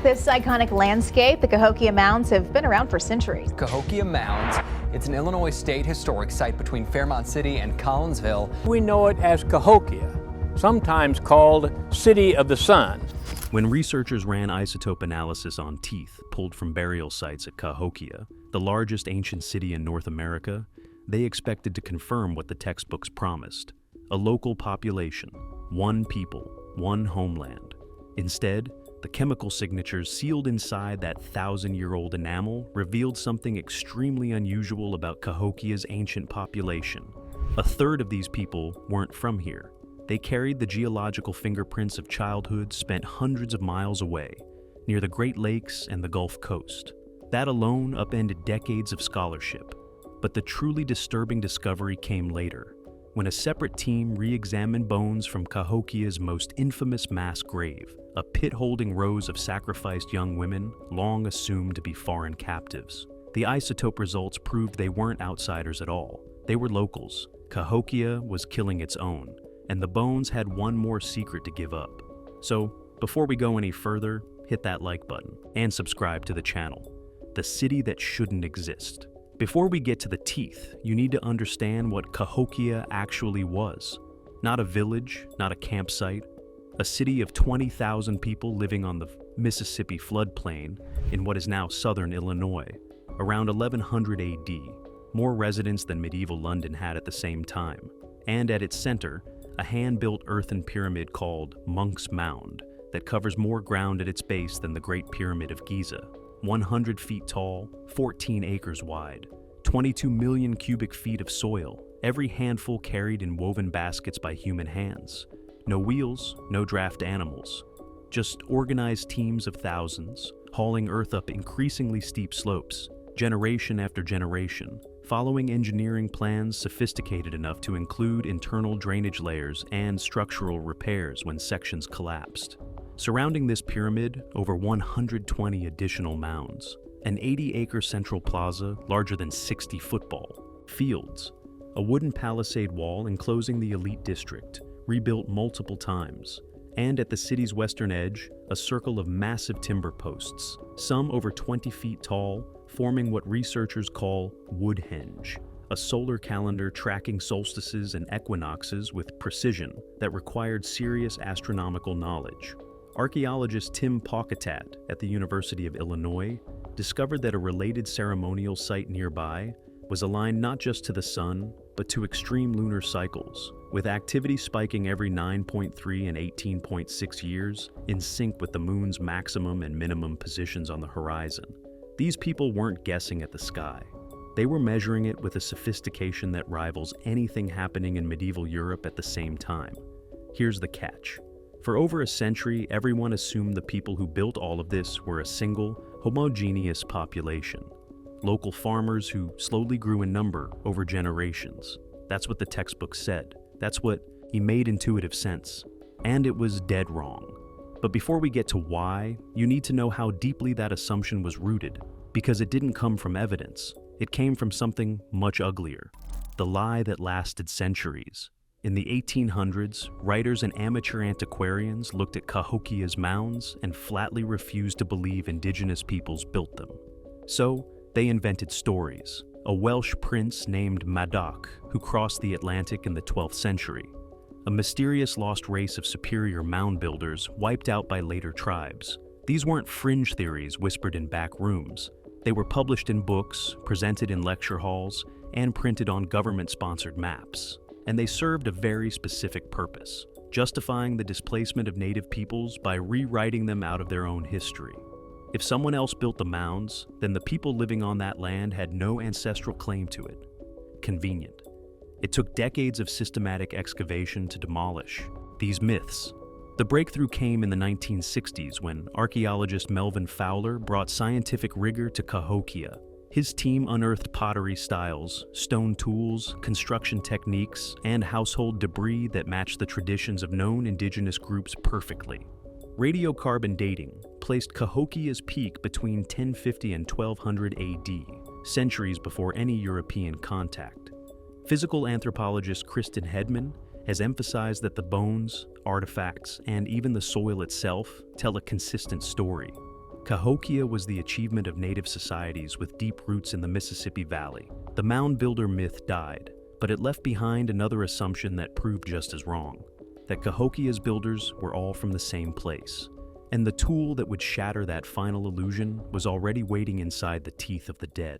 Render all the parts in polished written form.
This iconic landscape, the Cahokia Mounds, have been around for centuries. Cahokia Mounds. It's an Illinois State historic site between Fairmont City and Collinsville. We know it as Cahokia, sometimes called City of the Sun. When researchers ran isotope analysis on teeth pulled from burial sites at Cahokia, the largest ancient city in North America, they expected to confirm what the textbooks promised: a local population, one people, one homeland. Instead, the chemical signatures sealed inside that 1,000-year-old enamel revealed something extremely unusual about Cahokia's ancient population. A third of these people weren't from here. They carried the geological fingerprints of childhood spent hundreds of miles away, near the Great Lakes and the Gulf Coast. That alone upended decades of scholarship. But the truly disturbing discovery came later, when a separate team re-examined bones from Cahokia's most infamous mass grave, a pit holding rows of sacrificed young women long assumed to be foreign captives. The isotope results proved they weren't outsiders at all. They were locals. Cahokia was killing its own, and the bones had one more secret to give up. So, before we go any further, hit that like button and subscribe to the channel. The city that shouldn't exist. Before we get to the teeth, you need to understand what Cahokia actually was. Not a village, not a campsite, a city of 20,000 people living on the Mississippi floodplain in what is now southern Illinois, around 1100 AD, more residents than medieval London had at the same time, and at its center, a hand-built earthen pyramid called Monk's Mound that covers more ground at its base than the Great Pyramid of Giza. 100 feet tall, 14 acres wide, 22 million cubic feet of soil, every handful carried in woven baskets by human hands. No wheels, no draft animals, just organized teams of thousands, hauling earth up increasingly steep slopes, generation after generation, following engineering plans sophisticated enough to include internal drainage layers and structural repairs when sections collapsed. Surrounding this pyramid, over 120 additional mounds, an 80-acre central plaza larger than 60 football fields, a wooden palisade wall enclosing the elite district, rebuilt multiple times, and at the city's western edge, a circle of massive timber posts, some over 20 feet tall, forming what researchers call Woodhenge, a solar calendar tracking solstices and equinoxes with precision that required serious astronomical knowledge. Archaeologist Tim Pauketat at the University of Illinois discovered that a related ceremonial site nearby was aligned not just to the sun, but to extreme lunar cycles, with activity spiking every 9.3 and 18.6 years, in sync with the moon's maximum and minimum positions on the horizon. These people weren't guessing at the sky. They were measuring it with a sophistication that rivals anything happening in medieval Europe at the same time. Here's the catch. For over a century, everyone assumed the people who built all of this were a single, homogeneous population. Local farmers who slowly grew in number over generations. That's what the textbook said. That's what made intuitive sense. And it was dead wrong. But before we get to why, you need to know how deeply that assumption was rooted, because it didn't come from evidence. It came from something much uglier. The lie that lasted centuries. In the 1800s, writers and amateur antiquarians looked at Cahokia's mounds and flatly refused to believe indigenous peoples built them. So, they invented stories. A Welsh prince named Madoc, who crossed the Atlantic in the 12th century. A mysterious lost race of superior mound builders wiped out by later tribes. These weren't fringe theories whispered in back rooms. They were published in books, presented in lecture halls, and printed on government-sponsored maps. And they served a very specific purpose, justifying the displacement of native peoples by rewriting them out of their own history. If someone else built the mounds, then the people living on that land had no ancestral claim to it. Convenient. It took decades of systematic excavation to demolish these myths. The breakthrough came in the 1960s when archaeologist Melvin Fowler brought scientific rigor to Cahokia. His team unearthed pottery styles, stone tools, construction techniques, and household debris that matched the traditions of known indigenous groups perfectly. Radiocarbon dating placed Cahokia's peak between 1050 and 1200 AD, centuries before any European contact. Physical anthropologist Kristen Hedman has emphasized that the bones, artifacts, and even the soil itself tell a consistent story. Cahokia was the achievement of native societies with deep roots in the Mississippi Valley. The mound builder myth died, but it left behind another assumption that proved just as wrong, that Cahokia's builders were all from the same place. And the tool that would shatter that final illusion was already waiting inside the teeth of the dead.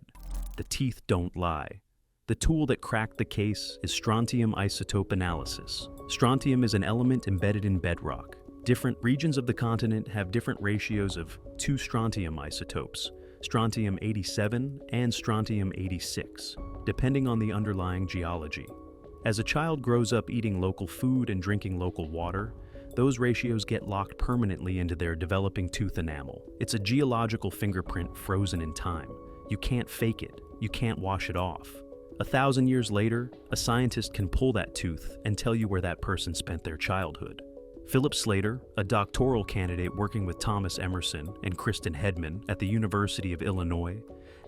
The teeth don't lie. The tool that cracked the case is strontium isotope analysis. Strontium is an element embedded in bedrock. Different regions of the continent have different ratios of two strontium isotopes, strontium-87 and strontium-86, depending on the underlying geology. As a child grows up eating local food and drinking local water, those ratios get locked permanently into their developing tooth enamel. It's a geological fingerprint frozen in time. You can't fake it. You can't wash it off. 1,000 years later, a scientist can pull that tooth and tell you where that person spent their childhood. Philip Slater, a doctoral candidate working with Thomas Emerson and Kristen Hedman at the University of Illinois,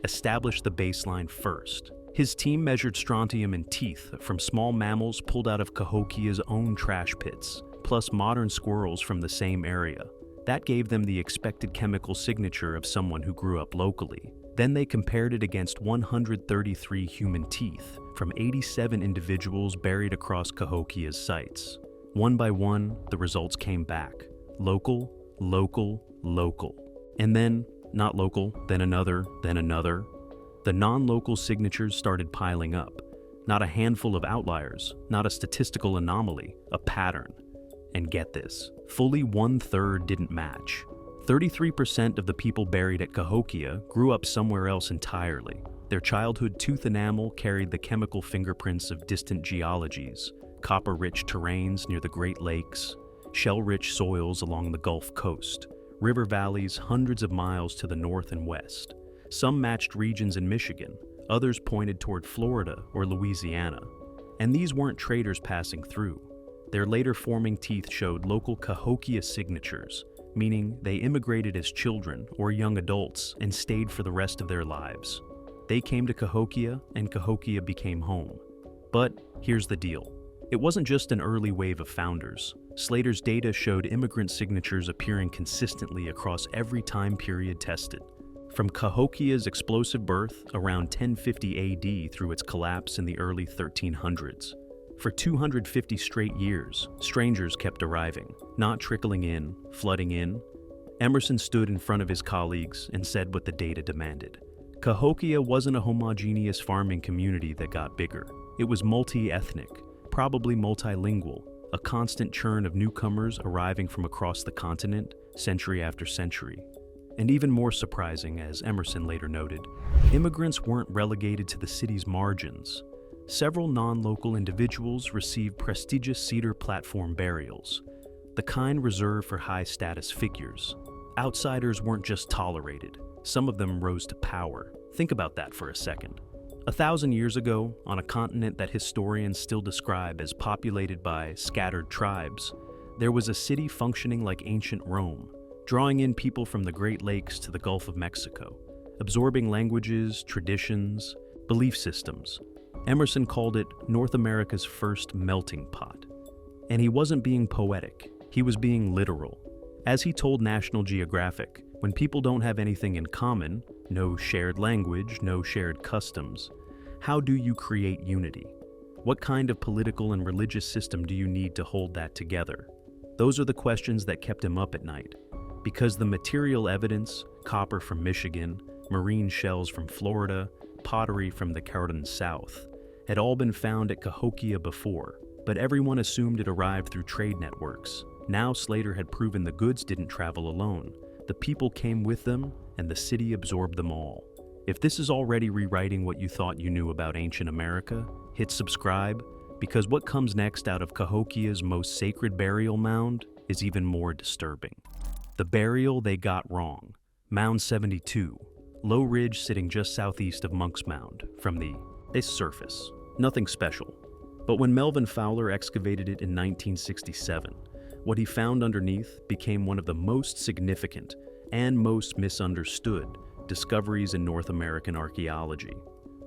established the baseline first. His team measured strontium in teeth from small mammals pulled out of Cahokia's own trash pits, plus modern squirrels from the same area. That gave them the expected chemical signature of someone who grew up locally. Then they compared it against 133 human teeth from 87 individuals buried across Cahokia's sites. One by one, the results came back. Local, local, local. And then, not local, then another, then another. The non-local signatures started piling up. Not a handful of outliers, not a statistical anomaly, a pattern. And get this, fully 1/3 didn't match. 33% of the people buried at Cahokia grew up somewhere else entirely. Their childhood tooth enamel carried the chemical fingerprints of distant geologies, copper-rich terrains near the Great Lakes, shell-rich soils along the Gulf Coast, river valleys hundreds of miles to the north and west. Some matched regions in Michigan, others pointed toward Florida or Louisiana. And these weren't traders passing through. Their later forming teeth showed local Cahokia signatures, meaning they immigrated as children or young adults and stayed for the rest of their lives. They came to Cahokia, and Cahokia became home. But here's the deal. It wasn't just an early wave of founders. Slater's data showed immigrant signatures appearing consistently across every time period tested. From Cahokia's explosive birth around 1050 AD through its collapse in the early 1300s. For 250 straight years, strangers kept arriving, not trickling in, flooding in. Emerson stood in front of his colleagues and said what the data demanded. Cahokia wasn't a homogeneous farming community that got bigger. It was multi-ethnic, probably multilingual, a constant churn of newcomers arriving from across the continent, century after century. And even more surprising, as Emerson later noted, immigrants weren't relegated to the city's margins. Several non-local individuals received prestigious cedar platform burials, the kind reserved for high-status figures. Outsiders weren't just tolerated, some of them rose to power. Think about that for a second. 1,000 years ago, on a continent that historians still describe as populated by scattered tribes, there was a city functioning like ancient Rome, drawing in people from the Great Lakes to the Gulf of Mexico, absorbing languages, traditions, belief systems. Emerson called it North America's first melting pot. And he wasn't being poetic, he was being literal. As he told National Geographic, when people don't have anything in common, no shared language, no shared customs, how do you create unity? What kind of political and religious system do you need to hold that together? Those are the questions that kept him up at night. Because the material evidence, copper from Michigan, marine shells from Florida, pottery from the Carolina South, had all been found at Cahokia before, but everyone assumed it arrived through trade networks. Now Slater had proven the goods didn't travel alone. The people came with them, and the city absorbed them all. If this is already rewriting what you thought you knew about ancient America, hit subscribe, because what comes next out of Cahokia's most sacred burial mound is even more disturbing. The burial they got wrong. Mound 72, low ridge sitting just southeast of Monk's Mound, from the surface. Nothing special. But when Melvin Fowler excavated it in 1967, what he found underneath became one of the most significant and most misunderstood discoveries in North American archaeology.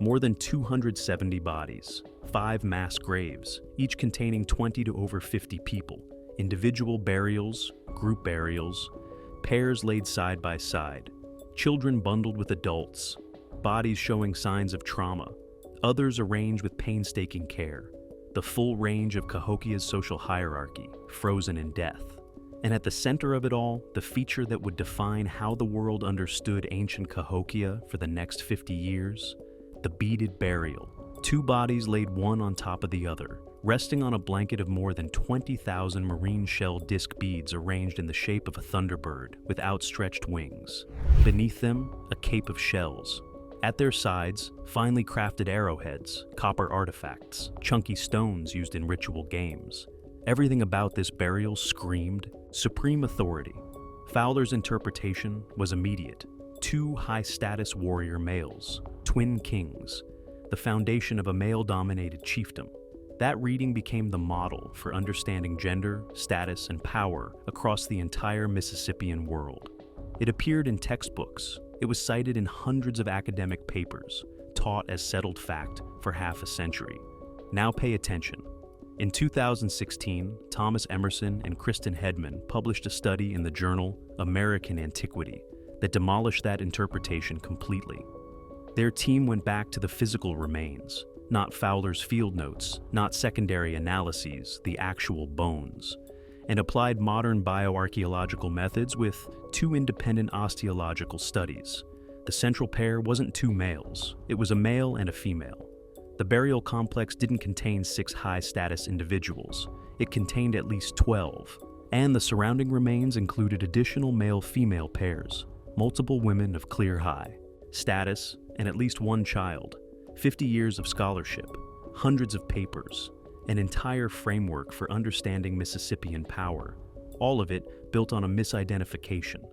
More than 270 bodies, 5 mass graves, each containing 20 to over 50 people, individual burials, group burials, pairs laid side by side, children bundled with adults, bodies showing signs of trauma, others arranged with painstaking care, the full range of Cahokia's social hierarchy, frozen in death. And at the center of it all, the feature that would define how the world understood ancient Cahokia for the next 50 years, the beaded burial. Two bodies laid one on top of the other, resting on a blanket of more than 20,000 marine shell disc beads arranged in the shape of a thunderbird with outstretched wings. Beneath them, a cape of shells. At their sides, finely crafted arrowheads, copper artifacts, chunky stones used in ritual games. Everything about this burial screamed supreme authority. Fowler's interpretation was immediate. Two high-status warrior males, twin kings, the foundation of a male-dominated chiefdom. That reading became the model for understanding gender, status, and power across the entire Mississippian world. It appeared in textbooks. It was cited in hundreds of academic papers, taught as settled fact for half a century. Now pay attention. In 2016, Thomas Emerson and Kristen Hedman published a study in the journal American Antiquity that demolished that interpretation completely. Their team went back to the physical remains, not Fowler's field notes, not secondary analyses, the actual bones, and applied modern bioarchaeological methods with two independent osteological studies. The central pair wasn't two males, it was a male and a female. The burial complex didn't contain 6 high-status individuals, it contained at least 12, and the surrounding remains included additional male-female pairs, multiple women of clear high status, and at least one child, 50 years of scholarship, hundreds of papers, an entire framework for understanding Mississippian power, all of it built on a misidentification.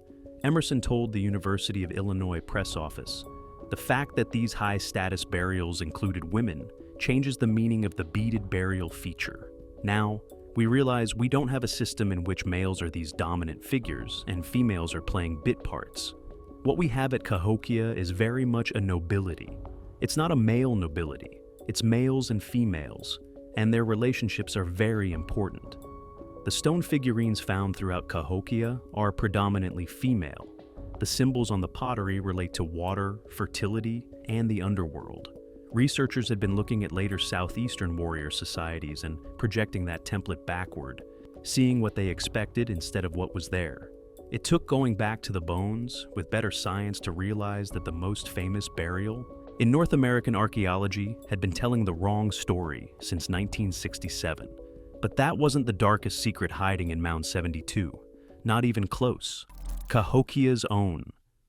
Emerson told the University of Illinois press office, "The fact that these high-status burials included women changes the meaning of the beaded burial feature. Now, we realize we don't have a system in which males are these dominant figures and females are playing bit parts. What we have at Cahokia is very much a nobility. It's not a male nobility, it's males and females, and their relationships are very important. The stone figurines found throughout Cahokia are predominantly female. The symbols on the pottery relate to water, fertility, and the underworld. Researchers had been looking at later southeastern warrior societies and projecting that template backward, seeing what they expected instead of what was there. It took going back to the bones with better science to realize that the most famous burial in North American archaeology had been telling the wrong story since 1967. But that wasn't the darkest secret hiding in Mound 72. Not even close. Cahokia's own.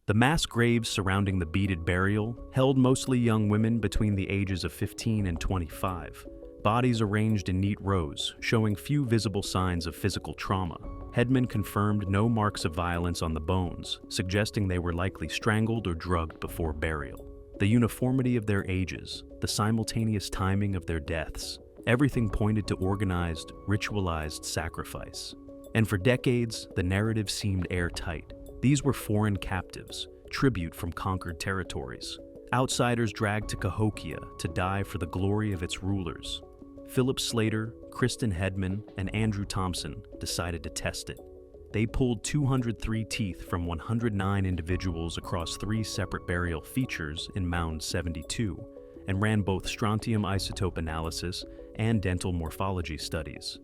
The mass graves surrounding the beaded burial held mostly young women between the ages of 15 and 25. Bodies arranged in neat rows, showing few visible signs of physical trauma. Hedman confirmed no marks of violence on the bones, suggesting they were likely strangled or drugged before burial. The uniformity of their ages, the simultaneous timing of their deaths, everything pointed to organized, ritualized sacrifice. And for decades, the narrative seemed airtight. These were foreign captives, tribute from conquered territories. Outsiders dragged to Cahokia to die for the glory of its rulers. Philip Slater, Kristen Hedman, and Andrew Thompson decided to test it. They pulled 203 teeth from 109 individuals across 3 separate burial features in Mound 72 and ran both strontium isotope analysis and dental morphology studies.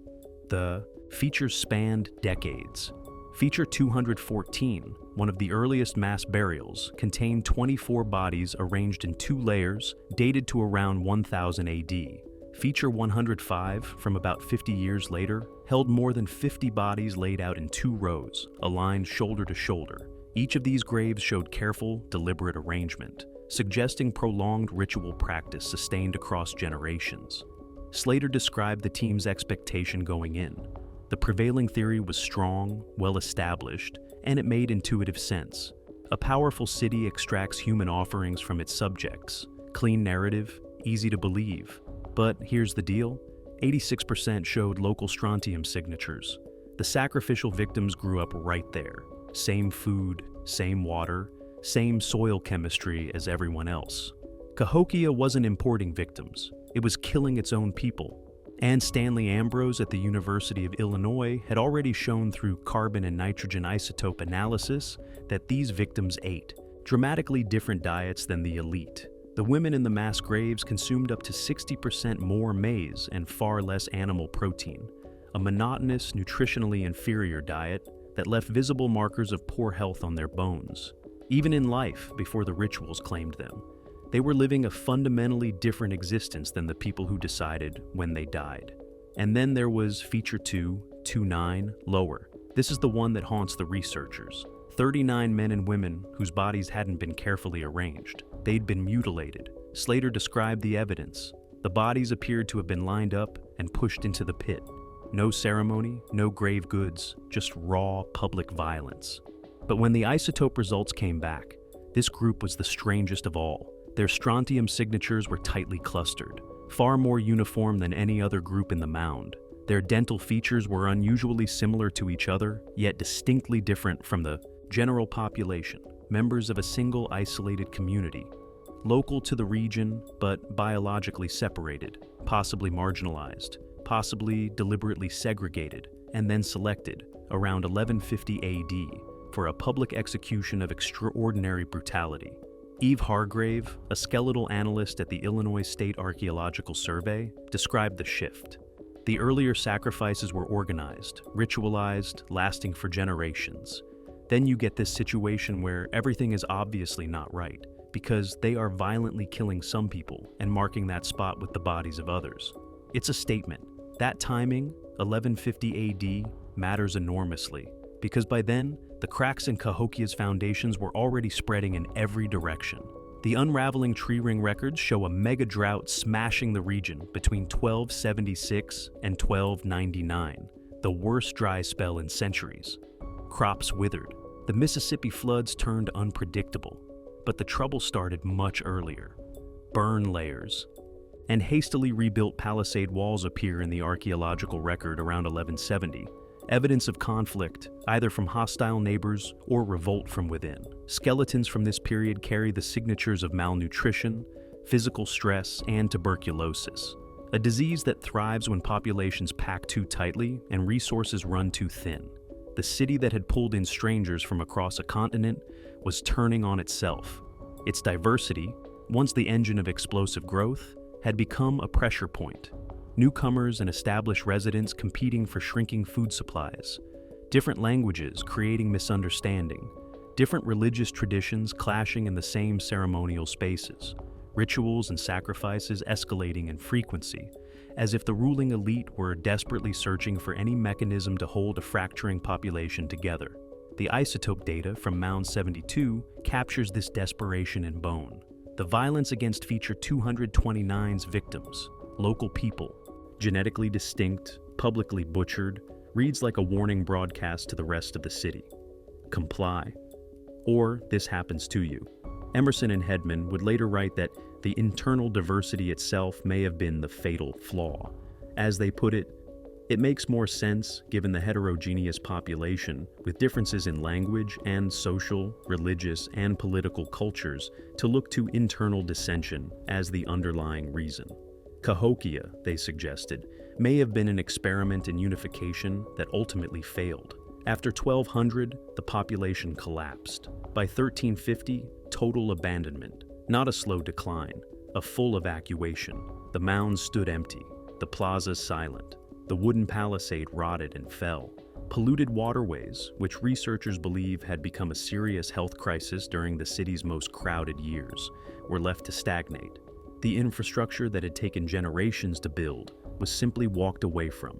The features spanned decades. Feature 214, one of the earliest mass burials, contained 24 bodies arranged in 2 layers dated to around 1000 AD. Feature 105, from about 50 years later, held more than 50 bodies laid out in 2 rows, aligned shoulder to shoulder. Each of these graves showed careful, deliberate arrangement, suggesting prolonged ritual practice sustained across generations. Slater described the team's expectation going in. The prevailing theory was strong, well-established, and it made intuitive sense. A powerful city extracts human offerings from its subjects. Clean narrative, easy to believe. But here's the deal, 86% showed local strontium signatures. The sacrificial victims grew up right there. Same food, same water, same soil chemistry as everyone else. Cahokia wasn't importing victims. It was killing its own people. And Stanley Ambrose at the University of Illinois had already shown through carbon and nitrogen isotope analysis that these victims ate dramatically different diets than the elite. The women in the mass graves consumed up to 60% more maize and far less animal protein, a monotonous, nutritionally inferior diet that left visible markers of poor health on their bones. Even in life, before the rituals claimed them, they were living a fundamentally different existence than the people who decided when they died. And then there was Feature 2, 2-9, Lower. This is the one that haunts the researchers. 39 men and women whose bodies hadn't been carefully arranged. They'd been mutilated. Slater described the evidence. The bodies appeared to have been lined up and pushed into the pit. No ceremony, no grave goods, just raw public violence. But when the isotope results came back, this group was the strangest of all. Their strontium signatures were tightly clustered, far more uniform than any other group in the mound. Their dental features were unusually similar to each other, yet distinctly different from the general population, members of a single isolated community, local to the region but biologically separated, possibly marginalized, possibly deliberately segregated, and then selected around 1150 AD for a public execution of extraordinary brutality. Eve Hargrave, a skeletal analyst at the Illinois State Archaeological Survey, described the shift. The earlier sacrifices were organized, ritualized, lasting for generations. Then you get this situation where everything is obviously not right, because they are violently killing some people and marking that spot with the bodies of others. It's a statement. That timing, 1150 AD, matters enormously, because by then, the cracks in Cahokia's foundations were already spreading in every direction. The unraveling tree ring records show a mega drought smashing the region between 1276 and 1299, the worst dry spell in centuries. Crops withered. The Mississippi floods turned unpredictable, but the trouble started much earlier. Burn layers and hastily rebuilt palisade walls appear in the archaeological record around 1170, evidence of conflict, either from hostile neighbors or revolt from within. Skeletons from this period carry the signatures of malnutrition, physical stress, and tuberculosis, a disease that thrives when populations pack too tightly and resources run too thin. The city that had pulled in strangers from across a continent was turning on itself. Its diversity, once the engine of explosive growth, had become a pressure point. Newcomers and established residents competing for shrinking food supplies, different languages creating misunderstanding, different religious traditions clashing in the same ceremonial spaces, rituals and sacrifices escalating in frequency, as if the ruling elite were desperately searching for any mechanism to hold a fracturing population together. The isotope data from Mound 72 captures this desperation in bone. The violence against Feature 229's victims, local people, genetically distinct, publicly butchered, reads like a warning broadcast to the rest of the city. Comply, or this happens to you. Emerson and Hedman would later write that the internal diversity itself may have been the fatal flaw. As they put it, it makes more sense, given the heterogeneous population, with differences in language and social, religious, and political cultures, to look to internal dissension as the underlying reason. Cahokia, they suggested, may have been an experiment in unification that ultimately failed. After 1200, the population collapsed. By 1350, total abandonment. Not a slow decline, a full evacuation. The mounds stood empty, the plazas silent. The wooden palisade rotted and fell. Polluted waterways, which researchers believe had become a serious health crisis during the city's most crowded years, were left to stagnate. The infrastructure that had taken generations to build was simply walked away from.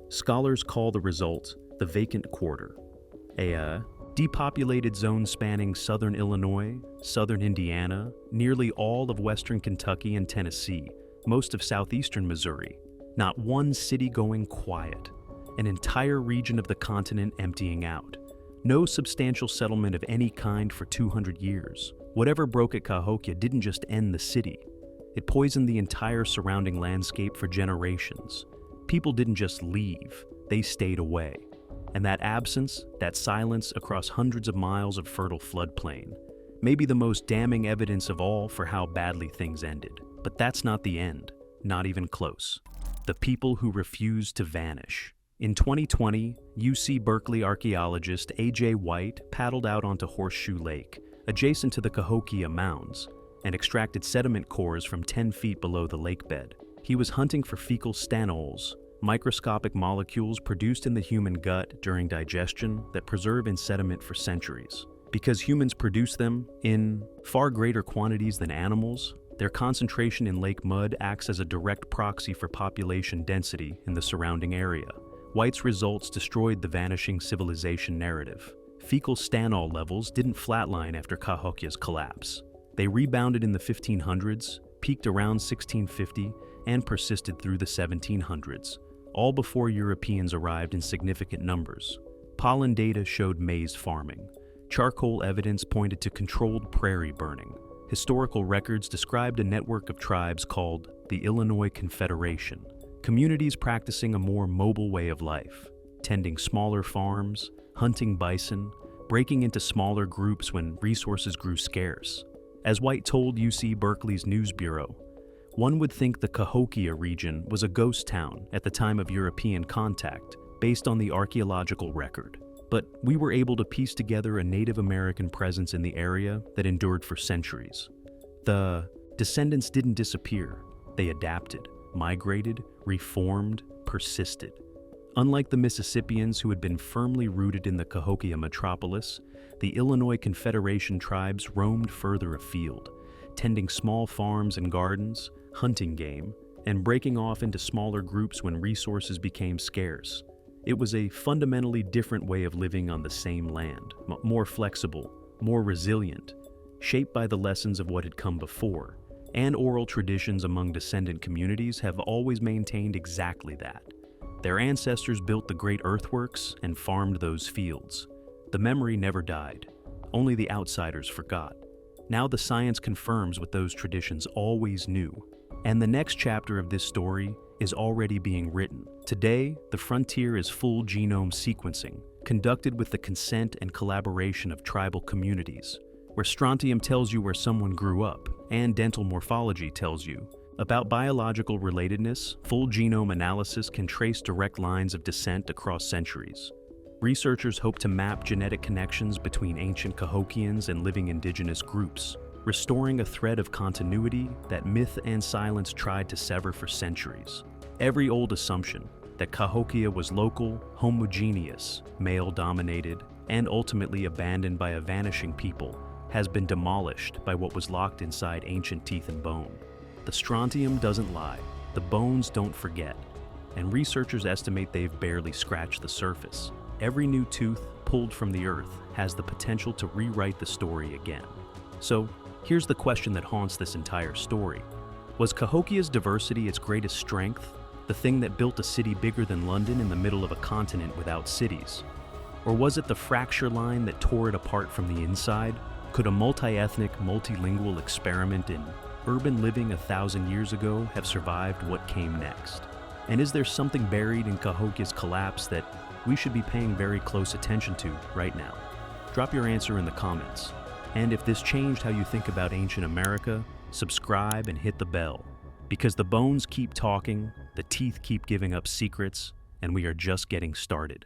Scholars call the result the vacant quarter, a depopulated zone spanning southern Illinois, southern Indiana, nearly all of western Kentucky and Tennessee, most of southeastern Missouri. Not one city going quiet. An entire region of the continent emptying out. No substantial settlement of any kind for 200 years. Whatever broke at Cahokia didn't just end the city. It poisoned the entire surrounding landscape for generations. People didn't just leave, they stayed away. And that absence, that silence across hundreds of miles of fertile floodplain, may be the most damning evidence of all for how badly things ended. But that's not the end, not even close. the people who refused to vanish. In 2020, UC Berkeley archaeologist A.J. White paddled out onto Horseshoe Lake, adjacent to the Cahokia Mounds, and extracted sediment cores from 10 feet below the lake bed. He was hunting for fecal stanols, microscopic molecules produced in the human gut during digestion that preserve in sediment for centuries. Because humans produce them in far greater quantities than animals, their concentration in lake mud acts as a direct proxy for population density in the surrounding area. White's results destroyed the vanishing civilization narrative. Fecal stanol levels didn't flatline after Cahokia's collapse. They rebounded in the 1500s, peaked around 1650, and persisted through the 1700s, all before Europeans arrived in significant numbers. Pollen data showed maize farming. Charcoal evidence pointed to controlled prairie burning. Historical records described a network of tribes called the Illinois Confederation, communities practicing a more mobile way of life, tending smaller farms, hunting bison, breaking into smaller groups when resources grew scarce. As White told UC Berkeley's News Bureau, one would think the Cahokia region was a ghost town at the time of European contact, based on the archaeological record. But we were able to piece together a Native American presence in the area that endured for centuries. The descendants didn't disappear. They adapted, migrated, reformed, persisted. Unlike the Mississippians who had been firmly rooted in the Cahokia metropolis, the Illinois Confederation tribes roamed further afield, tending small farms and gardens, hunting game, and breaking off into smaller groups when resources became scarce. It was a fundamentally different way of living on the same land, more flexible, more resilient, shaped by the lessons of what had come before, and oral traditions among descendant communities have always maintained exactly that. Their ancestors built the great earthworks and farmed those fields. The memory never died, only the outsiders forgot. Now the science confirms what those traditions always knew, and the next chapter of this story is already being written. Today, the frontier is full genome sequencing, conducted with the consent and collaboration of tribal communities, where strontium tells you where someone grew up, and dental morphology tells you. About biological relatedness, full genome analysis can trace direct lines of descent across centuries. Researchers hope to map genetic connections between ancient Cahokians and living indigenous groups, restoring a thread of continuity that myth and silence tried to sever for centuries. Every old assumption that Cahokia was local, homogeneous, male-dominated, and ultimately abandoned by a vanishing people has been demolished by what was locked inside ancient teeth and bone. The strontium doesn't lie, the bones don't forget, and researchers estimate they've barely scratched the surface. Every new tooth pulled from the earth has the potential to rewrite the story again. So, here's the question that haunts this entire story. Was Cahokia's diversity its greatest strength? The thing that built a city bigger than London in the middle of a continent without cities? Or was it the fracture line that tore it apart from the inside? Could a multi-ethnic, multilingual experiment in urban living 1,000 years ago have survived what came next? And is there something buried in Cahokia's collapse that we should be paying very close attention to right now? Drop your answer in the comments. And if this changed how you think about ancient America, subscribe and hit the bell. Because the bones keep talking, the teeth keep giving up secrets, and we are just getting started.